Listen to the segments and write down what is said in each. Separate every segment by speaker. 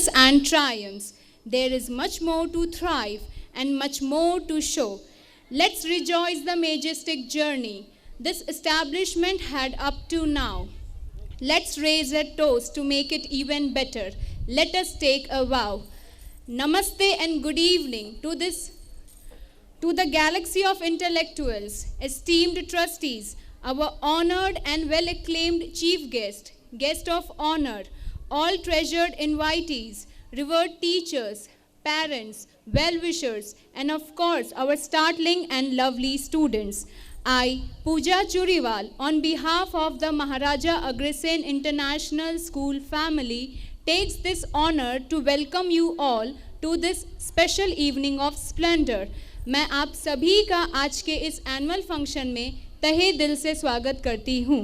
Speaker 1: struggles and triumphs. There is much more to thrive and much more to show. Let's rejoice the majestic journey this establishment had up to now. Let's raise a toast to make it even better. Let us take a vow. Namaste and good evening to the galaxy of intellectuals, esteemed trustees, our honored and well-acclaimed chief guest of honor, all treasured invitees, revered teachers, parents, well-wishers, and of course, our startling and lovely students. I, Pooja Churiwal, on behalf of the Maharaja Agrasen International School family, takes this honor to welcome you all to this special evening of splendor. मैं आप सभी का आज के इस annual function में तहे दिल से स्वागत करती हूँ.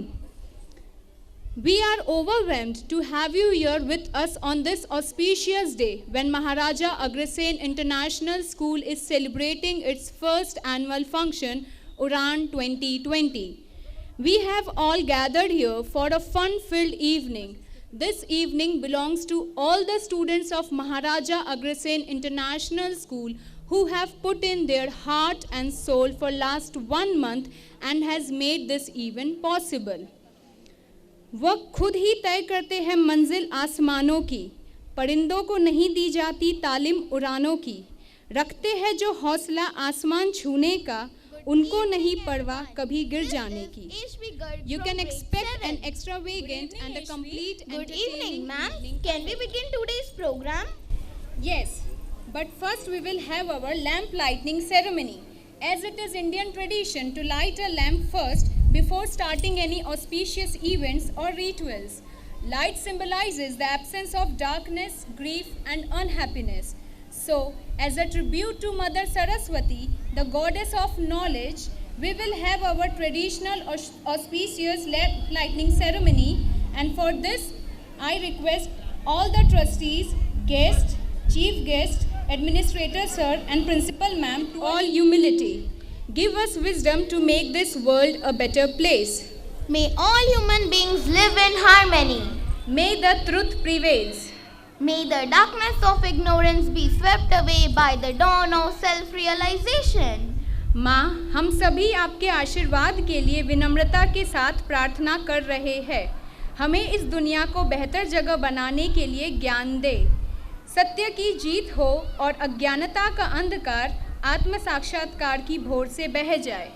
Speaker 1: We are overwhelmed to have you here with us on this auspicious day when Maharaja Agrasen International School is celebrating its first annual function, Udan 2020. We have all gathered here for a fun-filled evening. This evening belongs to all the students of Maharaja Agrasen International School who have put in their heart and soul for last 1 month and has made this event possible. वह खुद ही तय करते हैं मंजिल आसमानों की, परिंदों को नहीं दी जाती तालीम उड़ानों की, रखते हैं जो हौसला आसमान छूने का, उनको नहीं परवाह कभी गिर जाने की. You can expect an extravagant and a complete
Speaker 2: Good evening, ma'am. Can we begin today's program?
Speaker 1: Yes, but first we will have our lamp lighting ceremony. As it is Indian tradition to light a lamp first before starting any auspicious events or rituals. Light symbolizes the absence of darkness, grief and unhappiness. So, as a tribute to Mother Saraswati, the goddess of knowledge, we will have our traditional auspicious lamp lighting ceremony, and for this I request all the trustees, guests, chief guest, administrator sir and principal ma'am to all humility. Give us wisdom to make this world a better place.
Speaker 2: May all human beings live in harmony.
Speaker 1: May the truth prevails.
Speaker 2: May the darkness of ignorance be swept away by the dawn of self-realization.
Speaker 1: माँ, हम सभी आपके आशीर्वाद के लिए विनम्रता के साथ प्रार्थना कर रहे हैं. हमें इस दुनिया को बेहतर जगह बनाने के लिए ज्ञान दे. सत्य की जीत हो और अज्ञानता का अंधकार आत्म साक्षात्कार की भोर से बह जाए.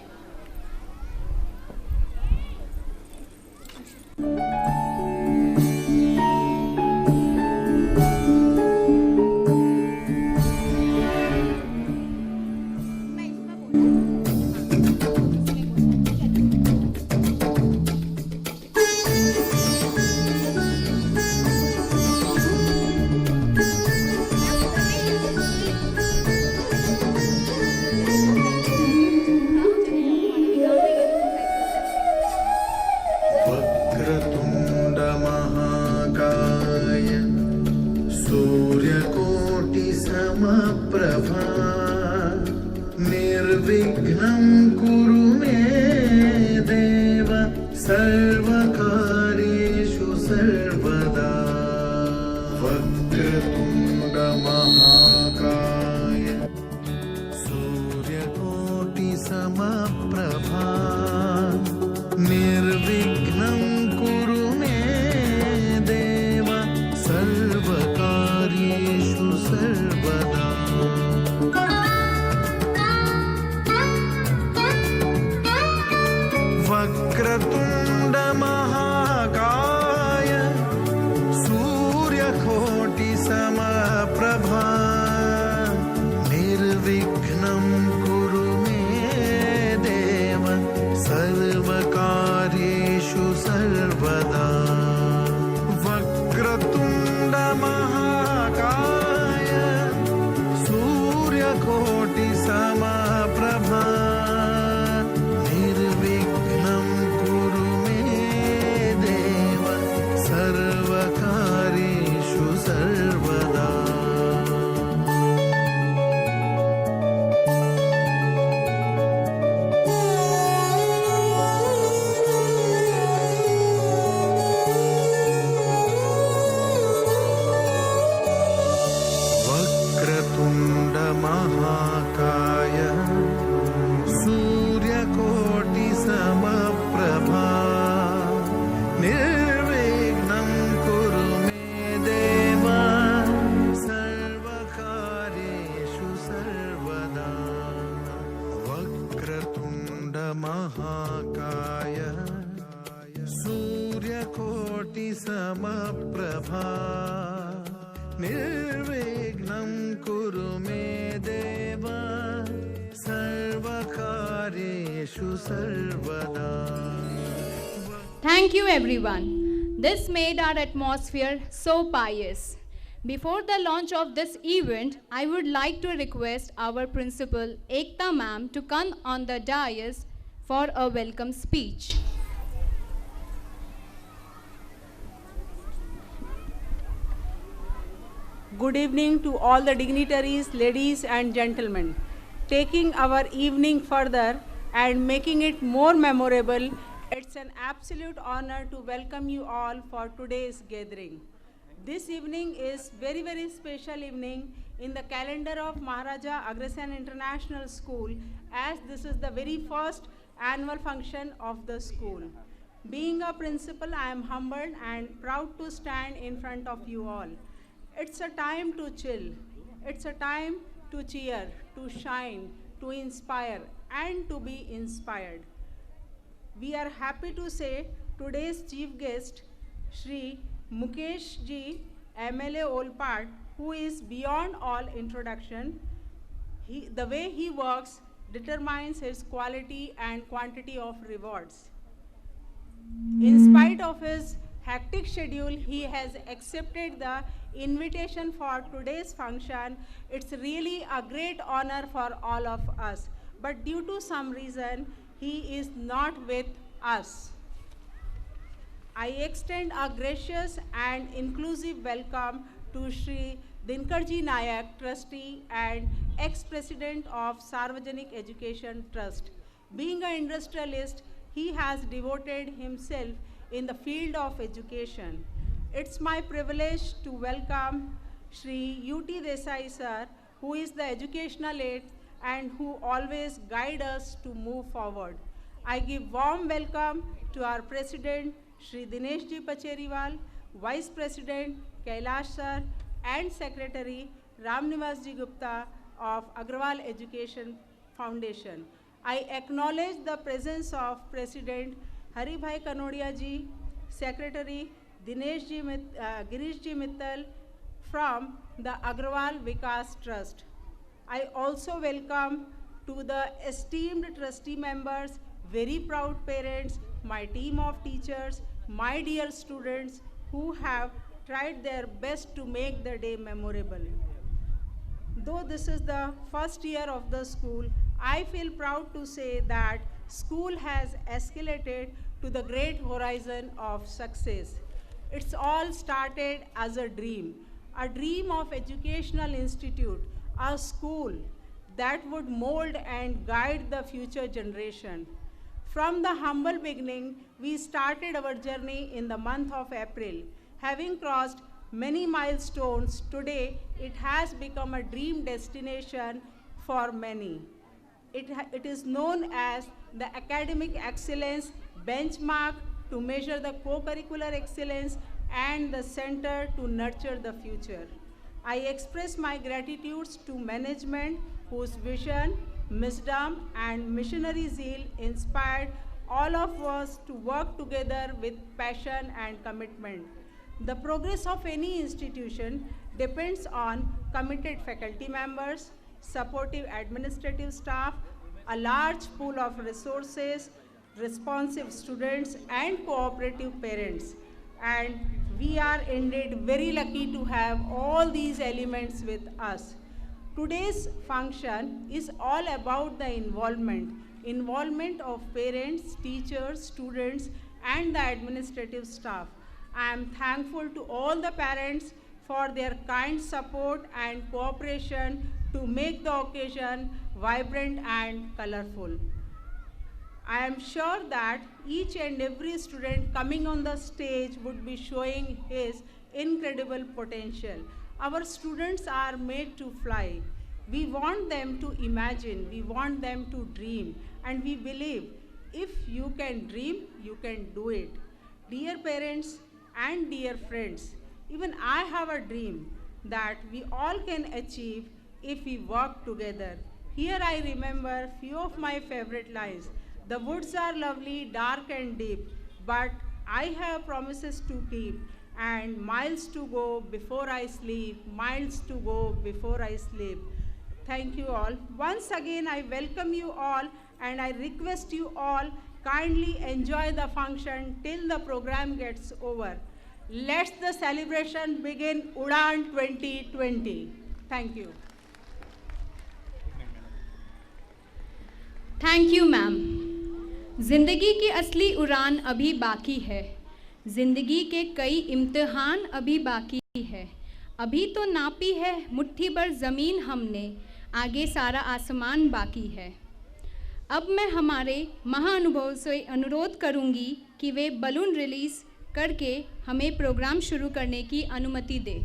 Speaker 3: सूर्यकोटि समप्रभा वक्रतुण्डमहाकाय सूर्यकोटिसमप्रभा निर्विघ्नं कुरु मे देव सर्वकार्येषु सर्वदा वक्रतुण्डमहाकाय सूर्यकोटिसमप्रभा निर्विघ्नं कुरु मे देव सर्वकार्येषु सर्वदा.
Speaker 1: Thank you, everyone. This made our atmosphere so pious. Before the launch of this event, I would like to request our principal, Ekta ma'am, to come on the dais for a welcome speech.
Speaker 4: Good evening to all the dignitaries, ladies and gentlemen. Taking our evening further and making it more memorable, it's an absolute honor to welcome you all for today's gathering. This evening is very, very special evening in the calendar of Maharaja Agrasen International School, as this is the very first annual function of the school. Being a principal, I am humbled and proud to stand in front of you all. It's a time to chill. It's a time to cheer, to shine, to inspire, and to be inspired. We are happy to say today's chief guest, Shri Mukesh Ji, MLA Olpat, who is beyond all introduction. The way he works determines his quality and quantity of rewards. In spite of his hectic schedule, he has accepted the invitation for today's function. It's really a great honor for all of us. But due to some reason, he is not with us. I extend a gracious and inclusive welcome to Shri Dinkarji Nayak, Trustee and ex-President of Sarvajanik Education Trust. Being an industrialist, he has devoted himself in the field of education. It's my privilege to welcome Shri U.T. Desai sir, who is the educational aide and who always guide us to move forward. I give warm welcome to our President, Shri Dinesh Ji Pacheriwal, Vice President Kailash sir, and Secretary Ramnivas Ji Gupta of Agrawal Education Foundation. I acknowledge the presence of President Haribhai Kanodia Ji, Secretary Girish Ji Mittal from the Agrawal Vikas Trust. I also welcome to the esteemed trustee members, very proud parents, my team of teachers, my dear students who have tried their best to make the day memorable. Though this is the first year of the school, I feel proud to say that school has escalated to the great horizon of success. It's all started as a dream of educational institute, a school that would mold and guide the future generation. From the humble beginning, we started our journey in the month of April. Having crossed many milestones, today it has become a dream destination for many. It is known as the academic excellence benchmark to measure the co-curricular excellence and the center to nurture the future. I express my gratitude to management whose vision, wisdom, and missionary zeal inspired all of us to work together with passion and commitment. The progress of any institution depends on committed faculty members, supportive administrative staff, a large pool of resources, responsive students, and cooperative parents. And we are indeed very lucky to have all these elements with us. Today's function is all about the involvement of parents, teachers, students, and the administrative staff. I am thankful to all the parents for their kind support and cooperation to make the occasion vibrant and colorful. I am sure that each and every student coming on the stage would be showing his incredible potential. Our students are made to fly. We want them to imagine, we want them to dream, and we believe if you can dream, you can do it. Dear parents and dear friends, even I have a dream that we all can achieve if we work together. Here I remember few of my favorite lines. The woods are lovely, dark and deep, but I have promises to keep and miles to go before I sleep, miles to go before I sleep. Thank you all. Once again, I welcome you all and I request you all kindly enjoy the function till the program gets over. Let the celebration begin Udan 2020. Thank you.
Speaker 1: Thank you ma'am. ज़िंदगी की असली उड़ान अभी बाकी है, ज़िंदगी के कई इम्तिहान अभी बाकी है। अभी तो नापी है मुट्ठी भर ज़मीन हमने, आगे सारा आसमान बाकी है। अब मैं हमारे महाअनुभव से अनुरोध करूंगी कि वे बलून रिलीज़ करके हमें प्रोग्राम शुरू करने की अनुमति दें।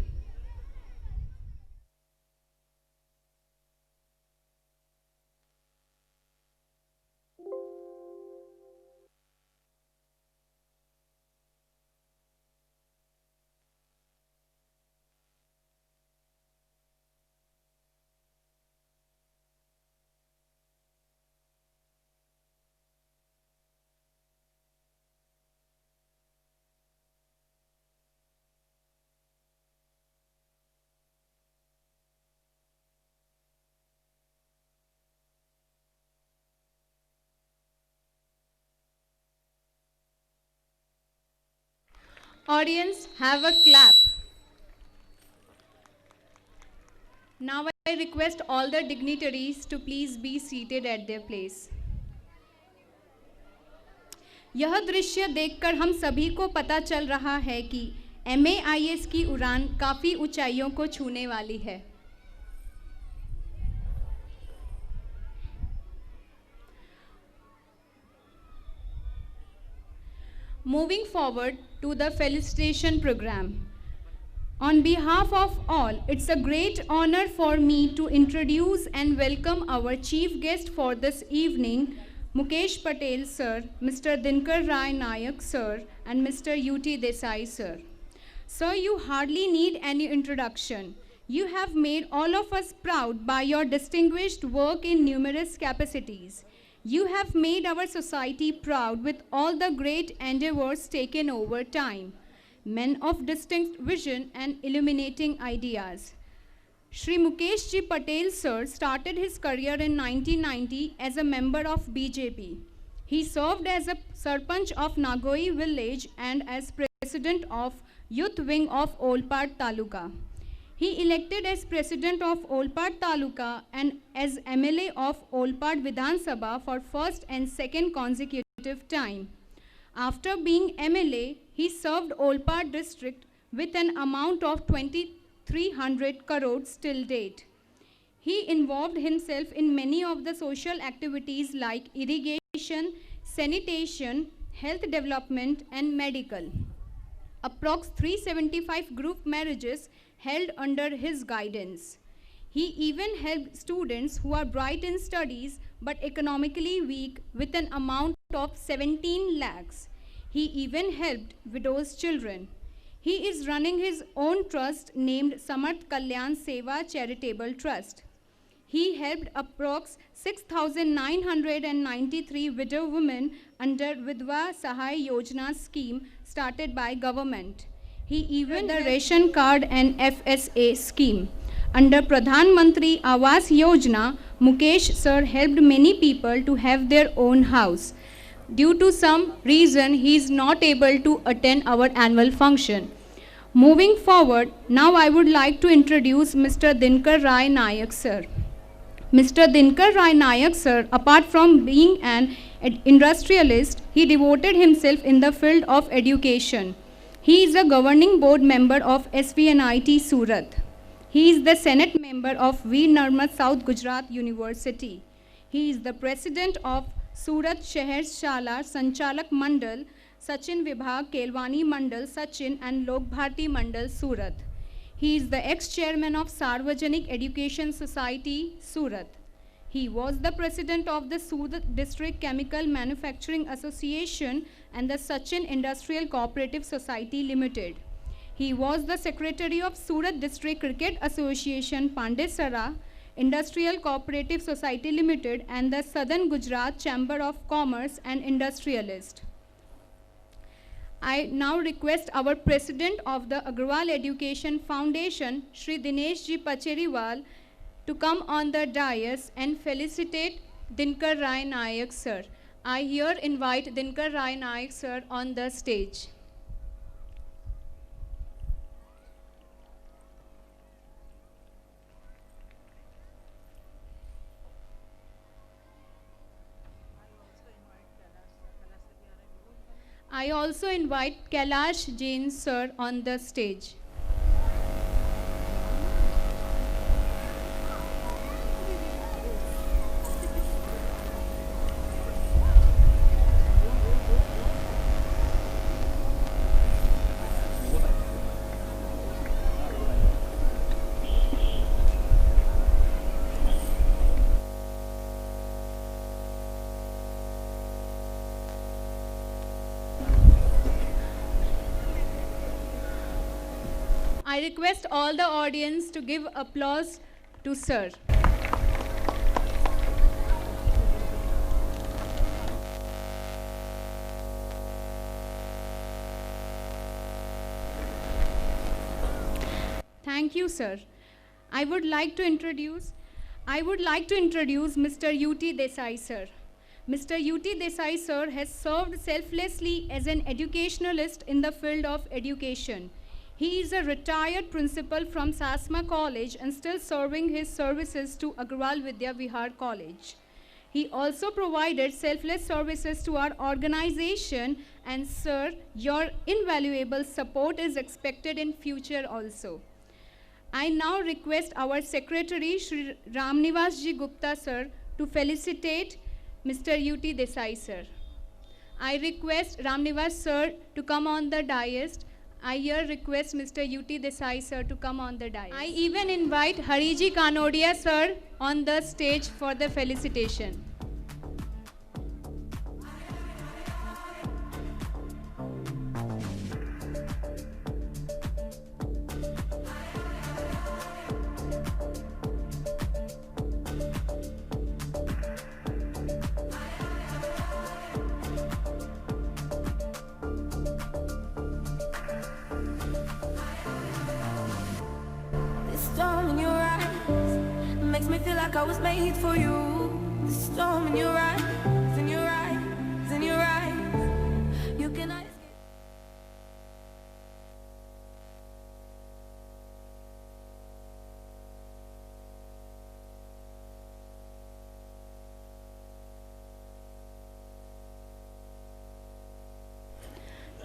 Speaker 1: Audience, have a clap. Now I request all the dignitaries to please be seated at their place. यह दृश्य देखकर हम सभी को पता चल रहा है कि MAIS की उड़ान काफ़ी ऊंचाइयों को छूने वाली है। Moving forward to the felicitation program. On behalf of all, it's a great honor for me to introduce and welcome our chief guest for this evening, Mukesh Patel sir, Mr. Dinkar Rai Nayak sir, and Mr. UT Desai sir. Sir, you hardly need any introduction. You have made all of us proud by your distinguished work in numerous capacities. You have made our society proud with all the great endeavors taken over time, men of distinct vision and illuminating ideas. Shri Mukesh Ji Patel sir started his career in 1990 as a member of BJP. He served as a Sarpanch of Nagoi village and as president of Youth Wing of Olpad Taluka. He elected as president of Olpad Taluka and as MLA of Olpad Vidhan Sabha for first and second consecutive time. After being MLA, he served Olpad district with an amount of 2,300 crores till date. He involved himself in many of the social activities like irrigation, sanitation, health development and medical. Approx 375 group marriages held under his guidance. He even helped students who are bright in studies but economically weak with an amount of 17 lakhs. He even helped widows' children. He is running his own trust named Samarth Kalyan Seva Charitable Trust. He helped approx 6,993 widow women under Vidwa Sahay Yojana scheme started by government. He even the ration card and FSA scheme. Under Pradhan Mantri Awas Yojana, Mukesh sir helped many people to have their own house. Due to some reason, he is not able to attend our annual function. Moving forward, now I would like to introduce Mr. Dinkar Rai Nayak sir. Mr. Dinkar Rai Nayak sir, apart from being an industrialist, he devoted himself in the field of education. He is a governing board member of SVNIT Surat. He is the Senate member of Veer Narmad South Gujarat University. He is the president of Surat Shahar Shala Sanchalak Mandal, Sachin Vibhag Kelwani Mandal Sachin and Lok Bharti Mandal Surat. He is the ex-chairman of Sarvajanik Education Society, Surat. He was the president of the Surat District Chemical Manufacturing Association and the Sachin Industrial Cooperative Society Limited. He was the secretary of Surat District Cricket Association, Pandesara, Industrial Cooperative Society Limited, and the Southern Gujarat Chamber of Commerce and Industrialist. I now request our president of the Agrawal Education Foundation, Shri Dinesh Ji Pacheriwal, to come on the dais and felicitate Dinkar Rai Nayak sir. I here invite Dinkar Rai Nayak sir on the stage. I also invite Kailash Jain sir on the stage. I request all the audience to give applause to sir. Thank you, sir. I would like to introduce Mr. U.T. Desai, sir. Mr. U.T. Desai, sir, has served selflessly as an educationalist in the field of education. He is a retired principal from Sasma College and still serving his services to Agrawal Vidya Vihar College. He also provided selfless services to our organization, and sir, your invaluable support is expected in future also. I now request our secretary, Shri Ramnivas Ji Gupta sir, to felicitate Mr. U.T. Desai sir. I request Ramnivas sir to come on the dais. I here request Mr. U.T. Desai sir to come on the dais. I even invite Hariji Kanodia sir on the stage for the felicitation.
Speaker 5: Storm in your eyes makes me feel like I was made for you. The storm in your eyes, in your eyes, in your eyes. You cannot escape.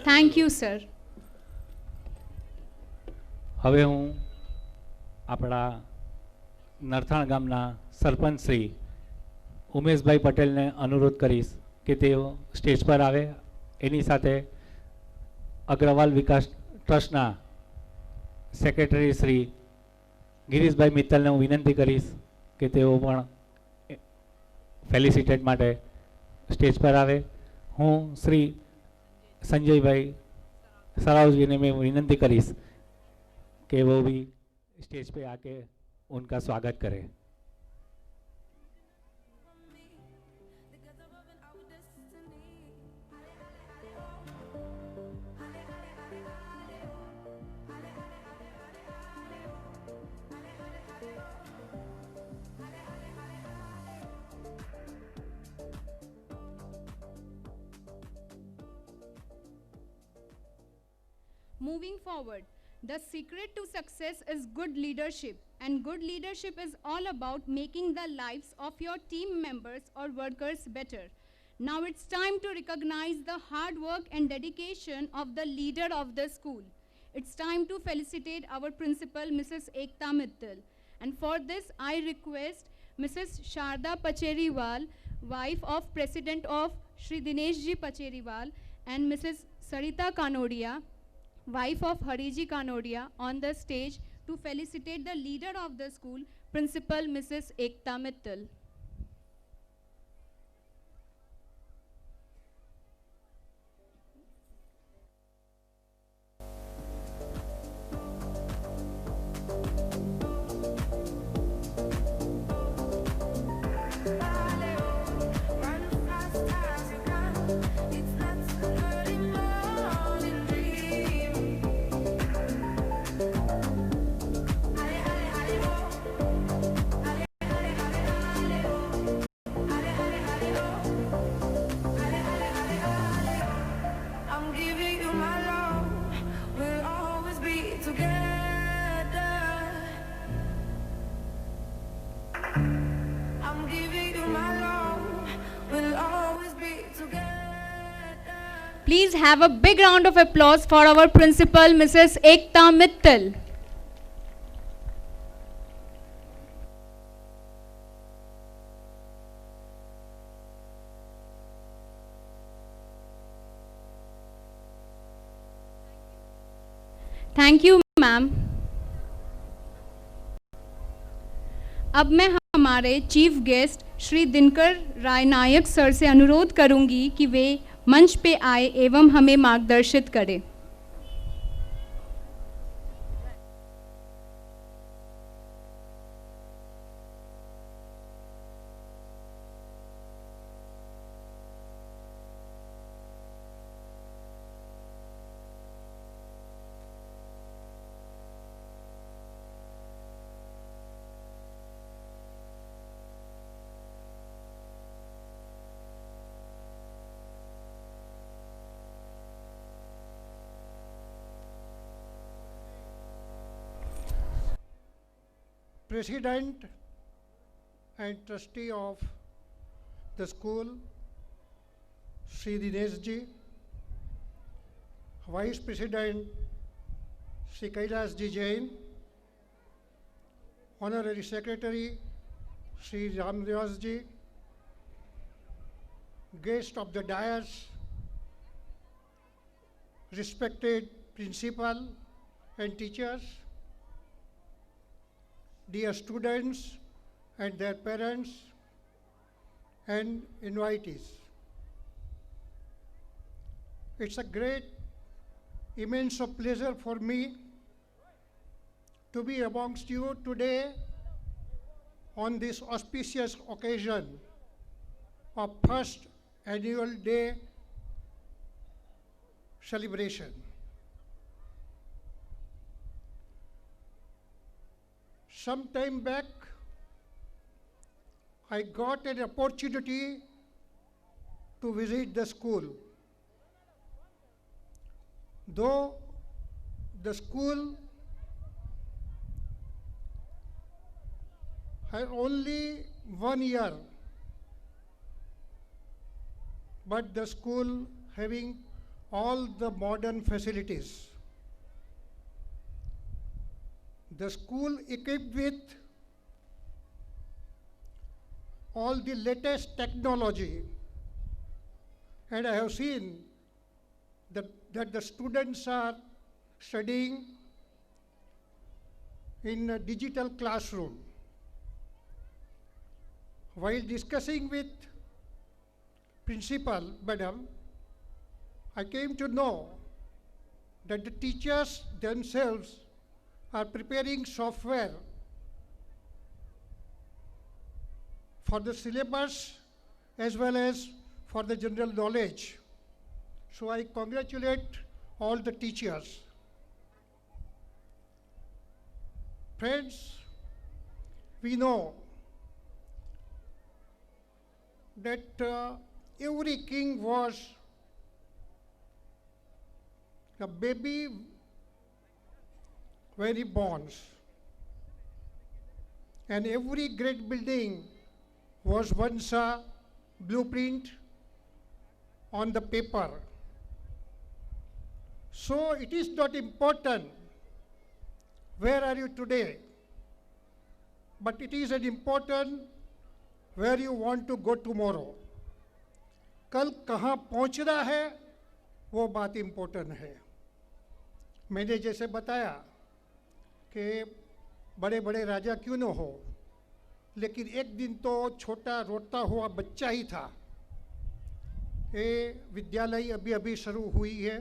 Speaker 1: Thank you, sir.
Speaker 6: હવે હું આપણા નરથાણ ગામના સરપંચ શ્રી ઉમેશભાઈ પટેલને અનુરોધ કરીશ કે તેઓ stage પર આવે. એની સાથે અગ્રવાલ વિકાસ ટ્રસ્ટના સેક્રેટરી શ્રી ગિરીશભાઈ મિત્તલને હું વિનંતી કરીશ કે તેઓ પણ ફેલિસિટેટ માટે સ્ટેજ પર આવે. હું શ્રી સંજયભાઈ સરાવજીને मैं विनंती करीश कि वो भी स्टेज पे आके उनका स्वागत करें.
Speaker 1: Moving forward, the secret to success is good leadership, and good leadership is all about making the lives of your team members or workers better. Now it's time to recognize the hard work and dedication of the leader of the school. It's time to felicitate our principal, Mrs. Ekta Mittal. And for this, I request Mrs. Sharda Pacheriwal, wife of President of Shri Dinesh Ji Pacheriwal, and Mrs. Sarita Kanodia, wife of Hariji Kanodia, on the stage to to felicitate the leader of the school, Principal Mrs. Ekta Mittal.
Speaker 5: Run fast as you can. It's not so early morning dream. Hale hale hale ho, hale hale hale hale ho, hale hale hale ho, hale hale hale hale ho. I'm giving you my love. We'll always be together. I'm giving you my love. We'll always be together.
Speaker 1: Please have a big round of applause for our principal, Mrs. Ekta Mittal. Thank you ma'am. अब मैं हमारे chief guest Shri Dinkar राय नायक sir से अनुरोध करूंगी कि वे मंच पे आए एवं हमें मार्गदर्शित करें.
Speaker 7: President and trustee of the school, Sri Dinesh ji, Vice President Sri Kailas ji Jain, Honorary Secretary Sri Ramdas ji, guest of the dais, respected principal and teachers, dear students and their parents and invitees. It's a great, immense pleasure for me to be amongst you today on this auspicious occasion of first annual day celebration. Some time back, I got an opportunity to visit the school. Though the school had only 1 year, but the school having all the modern facilities. The school equipped with all the latest technology, and I have seen that the students are studying in a digital classroom. While discussing with principal, madam, I came to know that the teachers themselves are preparing software for the syllabus as well as for the general knowledge. So I congratulate all the teachers. Friends, we know that every king was a baby when he borns, and every great building was once a blueprint on the paper. So it is not important where are you today, but it is an important where you want to go tomorrow. कल कहाँ पहुँचना है वो बात important है. मैंने जैसे बताया कि बड़े बड़े राजा क्यों न हो, लेकिन एक दिन तो छोटा रोता हुआ बच्चा ही था। ये विद्यालय अभी अभी शुरू हुई है।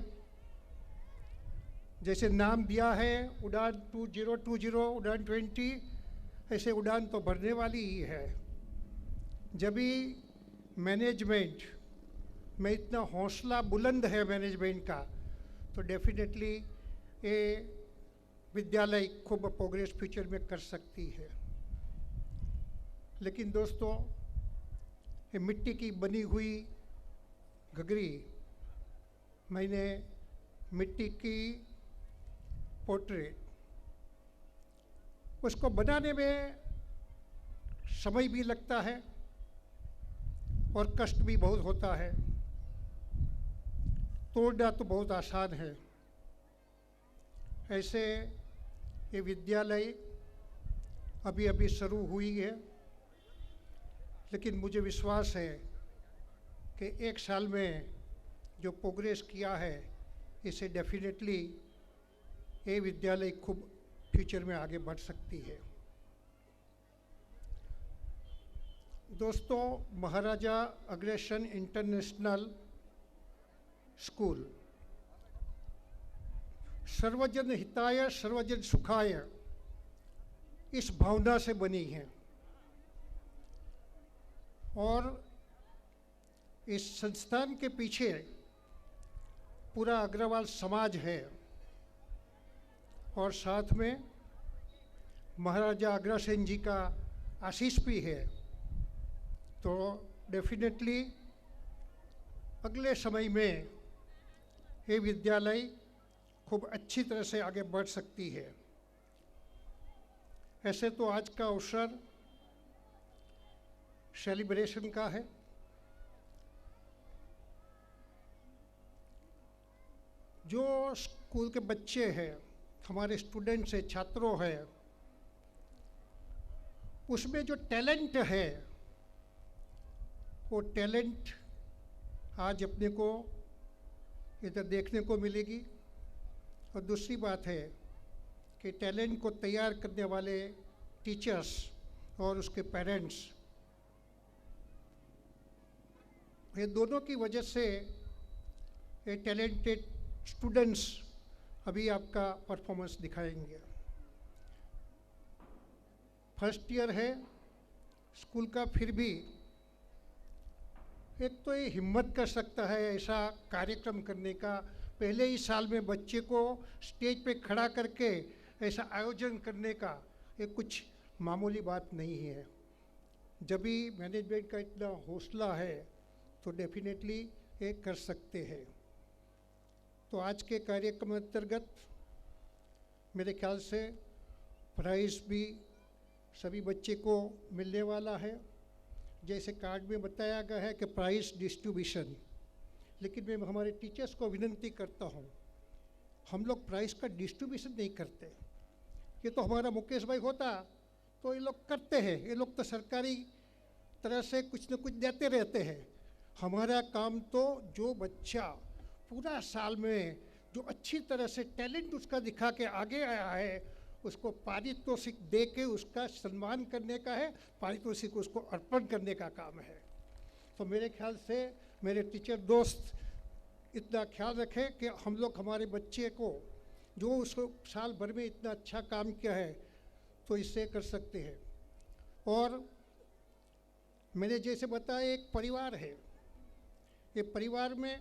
Speaker 7: जैसे नाम दिया है उड़ान 2020, उड़ान 20, ऐसे उड़ान तो भरने वाली ही है। जब भी मैनेजमेंट में इतना हौसला बुलंद है मैनेजमेंट का, तो डेफिनेटली ये विद्यालय खूब प्रोग्रेस फ्यूचर में कर सकती है। लेकिन दोस्तों, ये मिट्टी की बनी हुई घघरी, मैंने मिट्टी की पोर्ट्रेट, उसको बनाने में समय भी लगता है और कष्ट भी बहुत होता है। तोड़ना तो बहुत आसान है। ऐसे ये विद्यालय अभी अभी शुरू हुई है, लेकिन मुझे विश्वास है कि एक साल में जो प्रोग्रेस किया है, इसे डेफिनेटली ये विद्यालय खूब फ्यूचर में आगे बढ़ सकती है। दोस्तों, महाराजा अग्रसेन इंटरनेशनल स्कूल सर्वजन हिताय सर्वजन सुखाय इस भावना से बनी है और इस संस्थान के पीछे पूरा अग्रवाल समाज है और साथ में महाराजा अग्रसेन जी का आशीष भी है। तो डेफिनेटली अगले समय में ये विद्यालय खूब अच्छी तरह से आगे बढ़ सकती है। ऐसे तो आज का अवसर सेलिब्रेशन का है। जो स्कूल के बच्चे हैं, हमारे स्टूडेंट्स हैं, छात्रों हैं, उसमें जो टैलेंट है, वो टैलेंट आज अपने को इधर देखने को मिलेगी। और दूसरी बात है कि टैलेंट को तैयार करने वाले टीचर्स और उसके पेरेंट्स, ये दोनों की वजह से ये टैलेंटेड स्टूडेंट्स अभी आपका परफॉर्मेंस दिखाएंगे। फर्स्ट ईयर है स्कूल का, फिर भी एक तो ये हिम्मत कर सकता है ऐसा कार्यक्रम करने का। पहले ही साल में बच्चे को स्टेज पे खड़ा करके ऐसा आयोजन करने का ये कुछ मामूली बात नहीं है। जब भी मैनेजमेंट का इतना हौसला है तो डेफिनेटली ये कर सकते हैं। तो आज के कार्यक्रम अंतर्गत मेरे ख्याल से प्राइज़ भी सभी बच्चे को मिलने वाला है। जैसे कार्ड में बताया गया है कि प्राइज़ डिस्ट्रीब्यूशन, लेकिन मैं हमारे टीचर्स को विनती करता हूँ, हम लोग प्राइज़ का डिस्ट्रीब्यूशन नहीं करते। ये तो हमारा मुकेश भाई होता तो ये लोग करते हैं। ये लोग तो सरकारी तरह से कुछ न कुछ देते रहते हैं। हमारा काम तो जो बच्चा पूरा साल में जो अच्छी तरह से टैलेंट उसका दिखा के आगे आया है, उसको पारितोषिक दे के उसका सम्मान करने का है, पारितोषिक उसको अर्पण करने का काम है। तो मेरे ख्याल से मेरे टीचर दोस्त इतना ख्याल रखें कि हम लोग हमारे बच्चे को जो उसको साल भर में इतना अच्छा काम किया है तो इससे कर सकते हैं। और मैंने जैसे बताया, एक परिवार है। ये परिवार में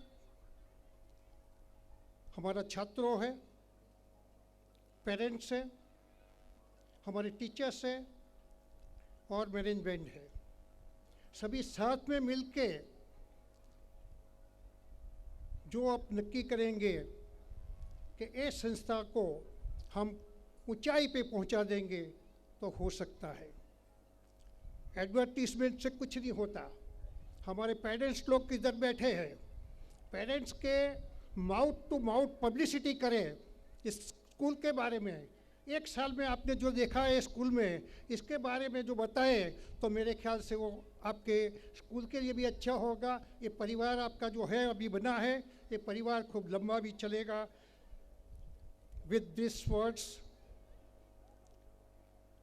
Speaker 7: हमारा छात्रों है, पेरेंट्स है, हमारे टीचर्स है और मैनेजमेंट है। सभी साथ में मिलके जो आप नक्की करेंगे कि इस संस्था को हम ऊंचाई पे पहुंचा देंगे तो हो सकता है। एडवर्टीजमेंट से कुछ नहीं होता। हमारे पेरेंट्स लोग किधर बैठे हैं, पेरेंट्स के माउथ टू माउथ पब्लिसिटी करें इस स्कूल के बारे में। एक साल में आपने जो देखा है स्कूल में, इसके बारे में जो बताए, तो मेरे ख्याल से वो आपके स्कूल के लिए भी अच्छा होगा। ये परिवार आपका जो है अभी बना है, ये परिवार खूब लंबा भी चलेगा। With this words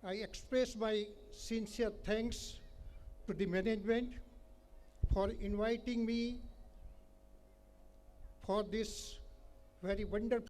Speaker 7: I express my sincere thanks to the management for inviting me for this very wonderful